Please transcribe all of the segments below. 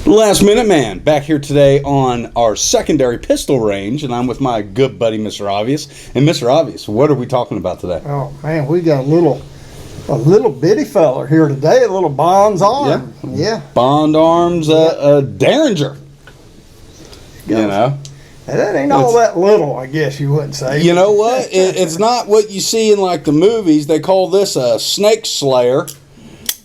Last Minute Man, back here today on our secondary pistol range, and I'm with my good buddy, Mr. Obvious. And Mr. Obvious, what are we talking about today? Oh man, we got a little bitty feller here today, a little Bond's arm. Yeah. Bond Arms, Derringer. You know? And that ain't all that little, I guess you wouldn't say. You know what? It's not what you see in like the movies. They call this a snake slayer.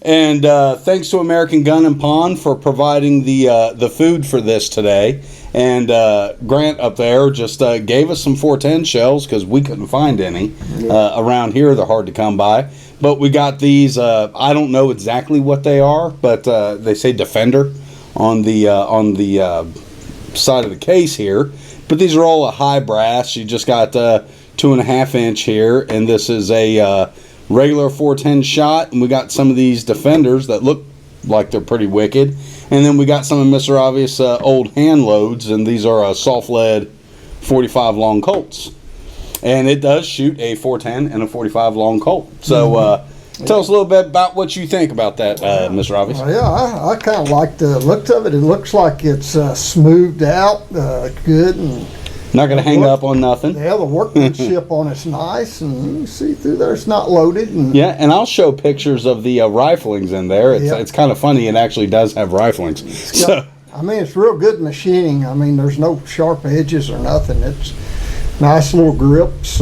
And thanks to American Gun and Pawn for providing the food for this today. And Grant up there just gave us some 410 shells because we couldn't find any around here. They're hard to come by. But we got these. I don't know exactly what they are, but they say Defender on the side of the case here. But these are all a high brass. You just got 2.5 inch here, and this is a regular 410 shot, and we got some of these Defenders that look like they're pretty wicked, and then we got some of Mr. Obvious old hand loads, and these are soft lead 45 long Colts, and it does shoot a 410 and a 45 long Colt. So tell us a little bit about what you think about that, Mr. Obvious. I kind of like the looks of it. It looks like it's smoothed out good, and not going to hang up on nothing. Yeah, the workmanship on it's nice, and you can see through there it's not loaded. And yeah, and I'll show pictures of the riflings in there. It's kind of funny. It actually does have riflings. I mean, it's real good machining. I mean, there's no sharp edges or nothing. It's nice little grips.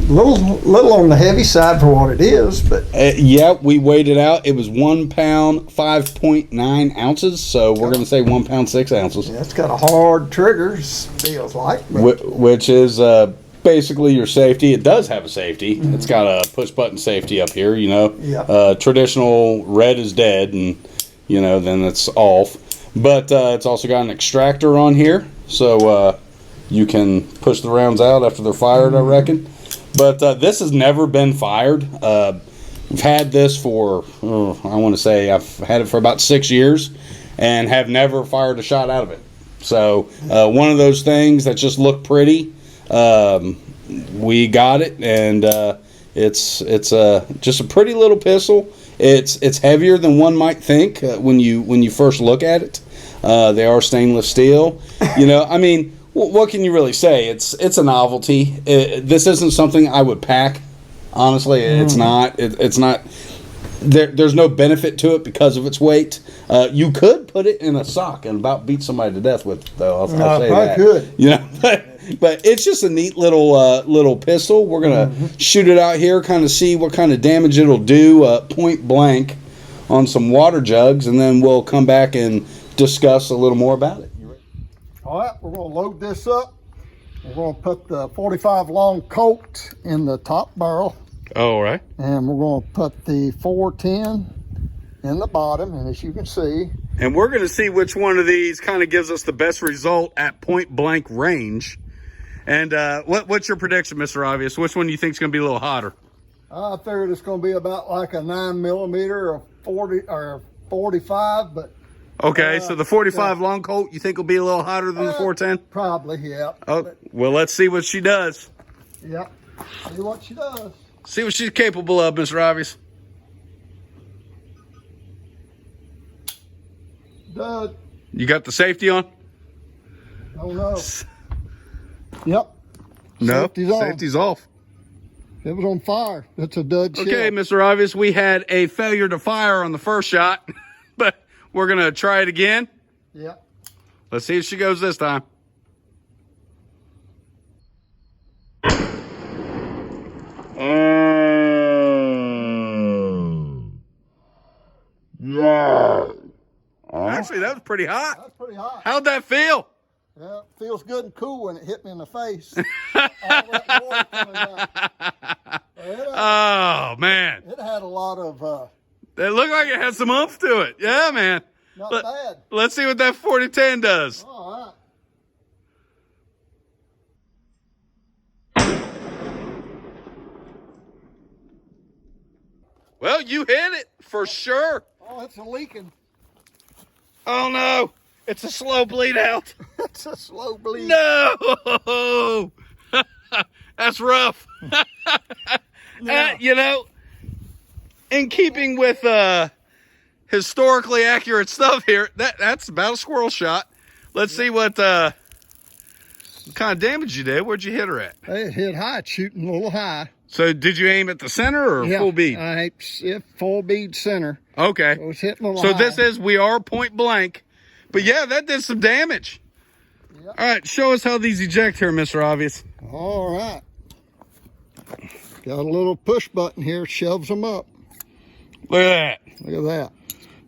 Little on the heavy side for what it is, but yeah, we weighed it out. It was 1 pound 5.9 ounces, so we're going to say 1 pound 6 ounces. Yeah, it's got a hard trigger, feels like, which is basically your safety. It does have a safety. Mm-hmm. It's got a push button safety up here. You know, traditional red is dead, and then it's off. But it's also got an extractor on here, so you can push the rounds out after they're fired. I reckon. But this has never been fired. We've had this for, I want to say, I've had it for about 6 years and have never fired a shot out of it. So one of those things that just look pretty. We got it, and it's just a pretty little pistol. It's heavier than one might think when you first look at it. They are stainless steel. I mean. What can you really say? It's a novelty. This isn't something I would pack. Honestly, it's not. It's not. There's no benefit to it because of its weight. You could put it in a sock and about beat somebody to death with it, though. I'll say that. Could. But it's just a neat little pistol. We're gonna shoot it out here, kind of see what kind of damage it'll do point blank on some water jugs, and then we'll come back and discuss a little more about it. All right, we're going to load this up. We're going to put the 45 long Colt in the top barrel. All right. And we're going to put the 410 in the bottom, and as you can see. And we're going to see which one of these kind of gives us the best result at point blank range. And what's your prediction, Mr. Obvious? Which one do you think is going to be a little hotter? I figured it's going to be about like a 9mm or 40 or 45, but. Okay, so the 45 long Colt, you think will be a little hotter than the 410? Probably, yeah. Oh, well, let's see what she does. Yep, see what she does. See what she's capable of, Mr. Obvious. Dud. You got the safety on? Oh, no. Yep. No, safety's on. Safety's off. It was on fire. That's a dud shell. Okay, Mr. Obvious, we had a failure to fire on the first shot, but we're going to try it again. Yeah. Let's see if she goes this time. Yeah. Actually, that was pretty hot. That was pretty hot. How'd that feel? Yeah, it feels good and cool when it hit me in the face. All that water coming out. Oh, man. It had a lot of... It looked like it had some oomph to it. Yeah, man. Not bad. Let's see what that 4010 does. All right. Well, you hit it for sure. Oh, it's a leaking. Oh, no. It's a slow bleed out. It's a slow bleed. No. That's rough. Yeah. In keeping with historically accurate stuff here. That's about a squirrel shot. Let's see what kind of damage you did. Where'd you hit her at? It hit high. It's shooting a little high. So did you aim at the center or full bead? Full bead center. Okay. So it's hitting a little high. We are point blank. But yeah, that did some damage. Yep. All right, show us how these eject here, Mr. Obvious. All right. Got a little push button here, shoves them up. Look at that. Look at that.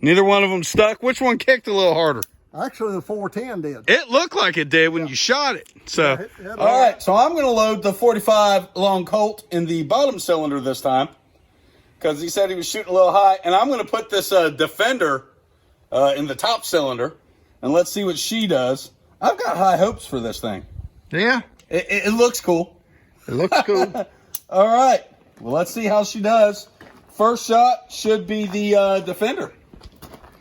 Neither one of them stuck. Which one kicked a little harder? Actually, the 410 did. It looked like it did when you shot it. So, all right. So I'm going to load the 45 long Colt in the bottom cylinder this time because he said he was shooting a little high. And I'm going to put this Defender in the top cylinder, and let's see what she does. I've got high hopes for this thing. Yeah. It looks cool. It looks cool. All right. Well, let's see how she does. First shot should be the Defender.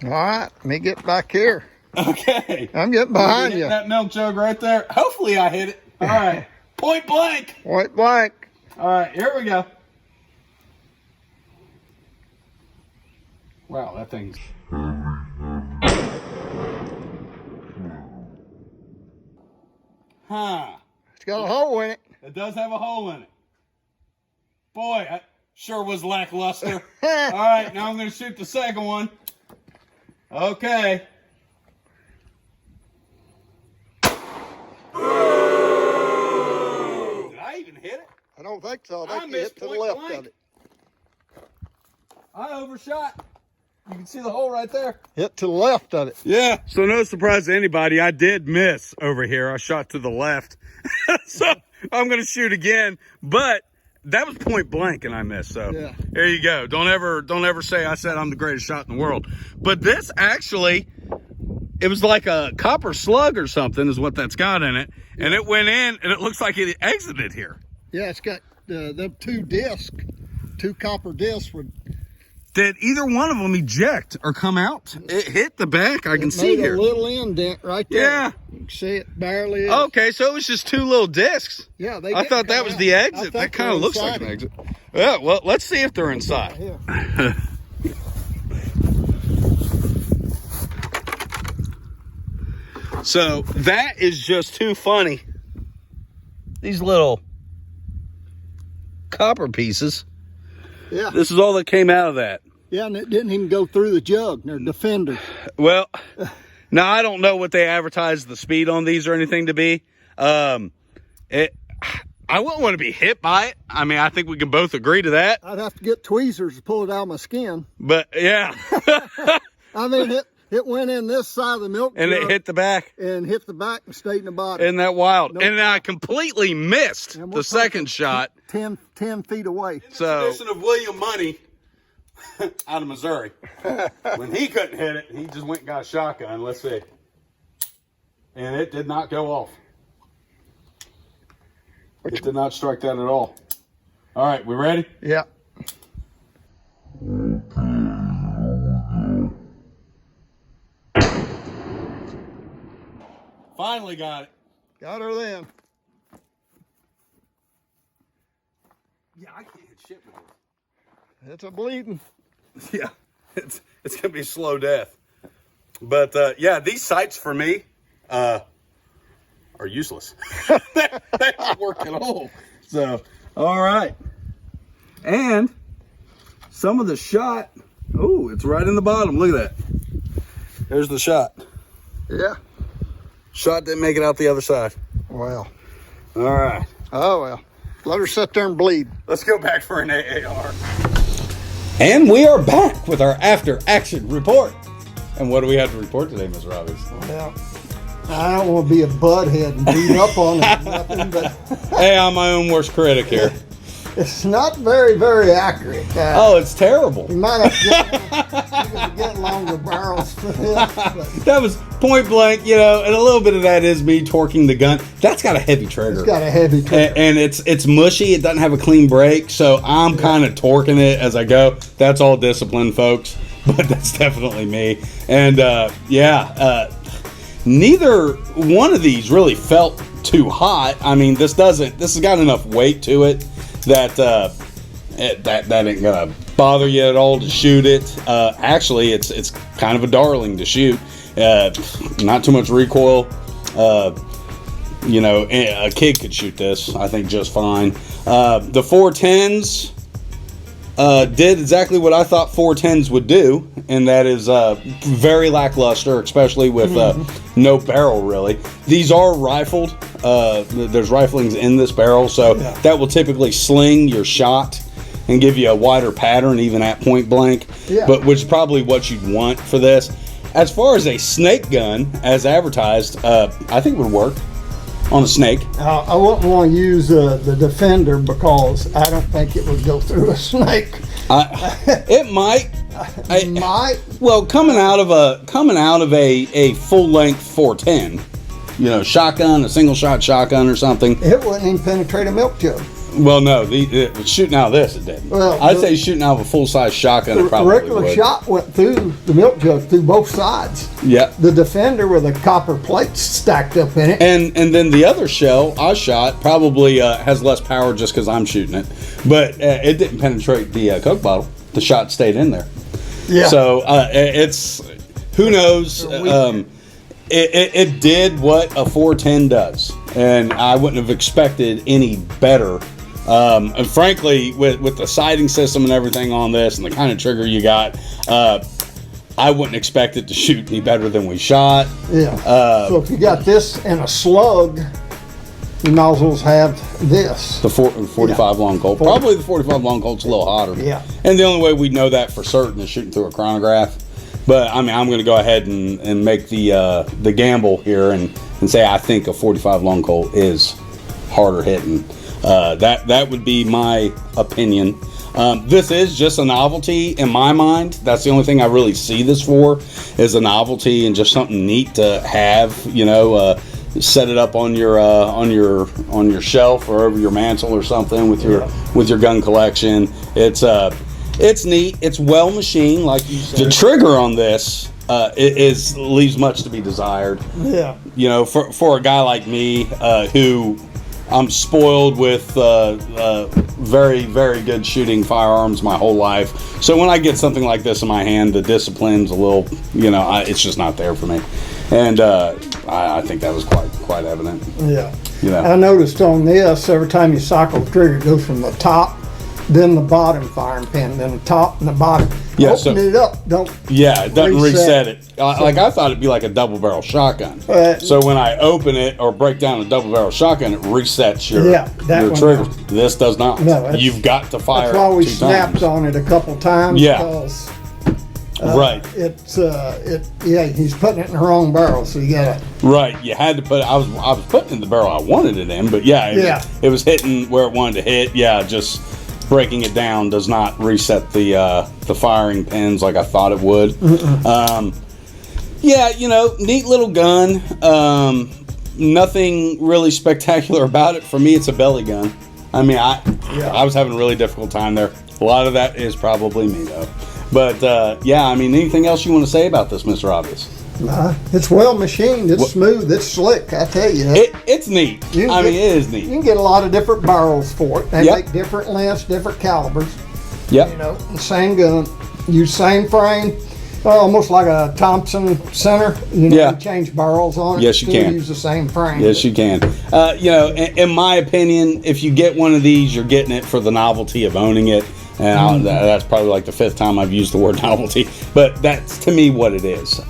All right. Let me get back here. Okay. I'm getting behind you. That milk jug right there. Hopefully I hit it. All right. Point blank. Point blank. All right. Here we go. Wow, that thing's... Huh. It's got a hole in it. It does have a hole in it. Boy, that sure was lackluster. All right, now I'm going to shoot the second one. Okay. Did I even hit it? I don't think so. I think you missed hit to the point left blank. of it. I overshot. You can see the hole right there. Hit to the left of it. Yeah. So no surprise to anybody, I did miss over here. I shot to the left. So I'm going to shoot again, but that was point blank and I missed. So yeah. There you go. Don't ever say I said I'm the greatest shot in the world. But this actually, it was like a copper slug or something is what that's got in it. Yeah. And it went in and it looks like it exited here. Yeah, it's got them two copper discs with... Did either one of them eject or come out? It hit the back. I can see here. A little indent right there. Yeah. You can see it barely. Okay, so it was just two little discs. Yeah, I thought that was the exit. That kind of looks like an exit. Yeah, well, let's see if they're inside. Yeah. So that is just too funny. These little copper pieces. Yeah. This is all that came out of that. Yeah, and it didn't even go through the jug. They're Defenders. Well, now I don't know what they advertise the speed on these or anything to be. I wouldn't want to be hit by it. I mean, I think we can both agree to that. I'd have to get tweezers to pull it out of my skin. But yeah. I mean, it went in this side of the milk and jug it hit the back. and hit the back and stayed in the bottom. Isn't that wild? Nope. And I completely missed the second shot. 10 feet away. So, tradition of William Money out of Missouri. When he couldn't hit it, he just went and got a shotgun. Let's see. And it did not go off. It did not strike that at all. All right, we ready? Yeah. Finally got it. Got her then. Yeah, I can't hit shit with it. It's a bleeding. Yeah, it's gonna be a slow death. But yeah, these sights for me are useless. they don't work at all. So, all right. And some of the shot, oh, it's right in the bottom. Look at that. There's the shot. Yeah. Shot didn't make it out the other side. Well. All right. Oh, well. Let her sit there and bleed. Let's go back for an AAR. And we are back with our after action report. And what do we have to report today, Ms. Robbins? Well, I don't want to be a butthead and beat up on it or nothing, but Hey, I'm my own worst critic here. it's not very, very accurate. Oh, it's terrible. You might have to get longer barrels for this. But That was point blank, you know, and a little bit of that is me torquing the gun. That's got a heavy trigger. it's got a heavy trigger. And it's mushy. It doesn't have a clean brake, so I'm kind of torquing it as I go. That's all discipline, folks, but that's definitely me. And neither one of these really felt too hot. I mean, this has got enough weight to it that that ain't gonna bother you at all to shoot it. Actually, it's kind of a darling to shoot. Not too much recoil. You know, a kid could shoot this, I think, just fine. The 410s did exactly what I thought 410s would do, and that is very lackluster, especially with no barrel, really. These are rifled. There's riflings in this barrel, so that will typically sling your shot and give you a wider pattern, even at point blank, but which is probably what you'd want for this. As far as a snake gun, as advertised, I think it would work on a snake. I wouldn't want to use the Defender because I don't think it would go through a snake. It might. It might. Well, coming out of a full length 410, you know, shotgun, a single shot shotgun or something. It wouldn't even penetrate a milk jug. Well, no, shooting out of this, it didn't. Well, I'd say shooting out of a full-size shotgun, it The probably regular would. shot went through the milk jug, through both sides. Yeah. The Defender with the copper plates stacked up in it. And then the other shell I shot probably has less power just because I'm shooting it, but it didn't penetrate the Coke bottle. The shot stayed in there. Yeah. So it's, who knows? It did what a 410 does, and I wouldn't have expected any better. And frankly, with the sighting system and everything on this and the kind of trigger you got, I wouldn't expect it to shoot any better than we shot. Yeah. So if you got this and a slug, the nozzles have this. The 45 long Colt. Probably the 45 long Colt's a little hotter. Yeah. And the only way we'd know that for certain is shooting through a chronograph. But I mean, I'm going to go ahead and make the gamble here and say I think a 45 long Colt is harder hitting. That would be my opinion. This is just a novelty in my mind. That's the only thing I really see this for, is a novelty and just something neat to have. You know, set it up on your shelf or over your mantle or something with your gun collection. It's neat. It's well machined, like you said. The trigger on this leaves much to be desired. Yeah. You know, for a guy like me who I'm spoiled with very, very good shooting firearms my whole life. So when I get something like this in my hand, the discipline's a little, you know, it's just not there for me. And I think that was quite evident. Yeah. You know. I noticed on this, every time you cycle the trigger, it goes from the top, then the bottom firing pin, then the top and the bottom. Yeah, Open it up, don't. Yeah, it doesn't reset it. So, Like I thought it'd be like a double barrel shotgun. So when I open it or break down a double barrel shotgun, it resets your trigger. does. This does not. No, you've got to fire. That's why we two snapped times. on it a couple times. Yeah. Because, Right. He's putting it in the wrong barrel, so you gotta. Right, you had to put it. I was putting it in the barrel I wanted it in, but it was hitting where it wanted to hit. Yeah, just breaking it down does not reset the firing pins like I thought it would. Yeah, you know, neat little gun. Nothing really spectacular about it. For me, it's a belly gun. I mean, I was having a really difficult time there. A lot of that is probably me though. But yeah, I mean, anything else you want to say about this, Mr. Obvious? It's well machined. It's smooth. It's slick. I tell you. It's neat. It is neat. You can get a lot of different barrels for it. They make different lengths, different calibers. Yep. You know, same gun, use same frame, almost like a Thompson Center. You know, you change barrels on it. Yes, you can. Use the same frame. Yes, you can. You know, in my opinion, if you get one of these, you're getting it for the novelty of owning it. And that's probably like the 5th time I've used the word novelty. But that's, to me, what it is.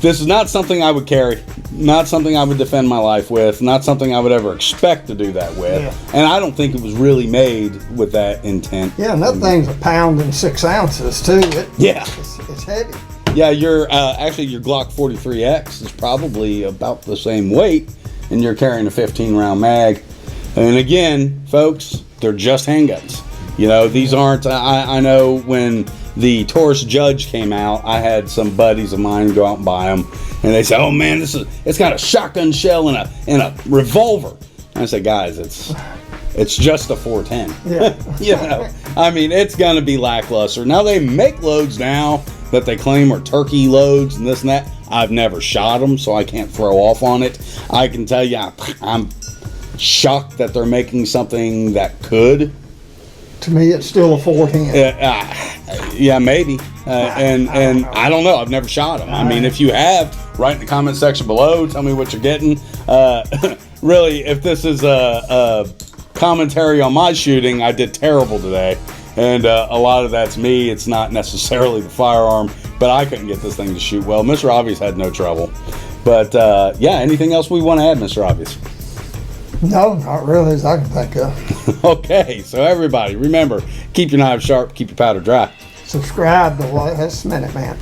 This is not something I would carry. Not something I would defend my life with. Not something I would ever expect to do that with. Yeah. And I don't think it was really made with that intent. Yeah, and that thing's 1 pound and 6 ounces, too. It's heavy. Yeah, your Glock 43X is probably about the same weight, and you're carrying a 15-round mag. And again, folks, they're just handguns. You know, these aren't. I know when the Taurus Judge came out, I had some buddies of mine go out and buy them, and they said, "Oh man, it's got a shotgun shell and a revolver." And I said, "Guys, it's just a 410." Yeah. You know, I mean, it's gonna be lackluster. Now they make loads now that they claim are turkey loads and this and that. I've never shot them, so I can't throw off on it. I can tell you, I'm shocked that they're making something that could to me, it's still a 410. Yeah, maybe. And I don't know. I've never shot them. I mean, if you have, write in the comment section below. Tell me what you're getting. Really, if this is a commentary on my shooting, I did terrible today. And a lot of that's me. It's not necessarily the firearm, but I couldn't get this thing to shoot well. Mr. Obvious had no trouble. But yeah, anything else we want to add, Mr. Obvious? No, not really as I can think of. Okay, so everybody, remember, keep your knives sharp, keep your powder dry. Subscribe to Last Minute Man.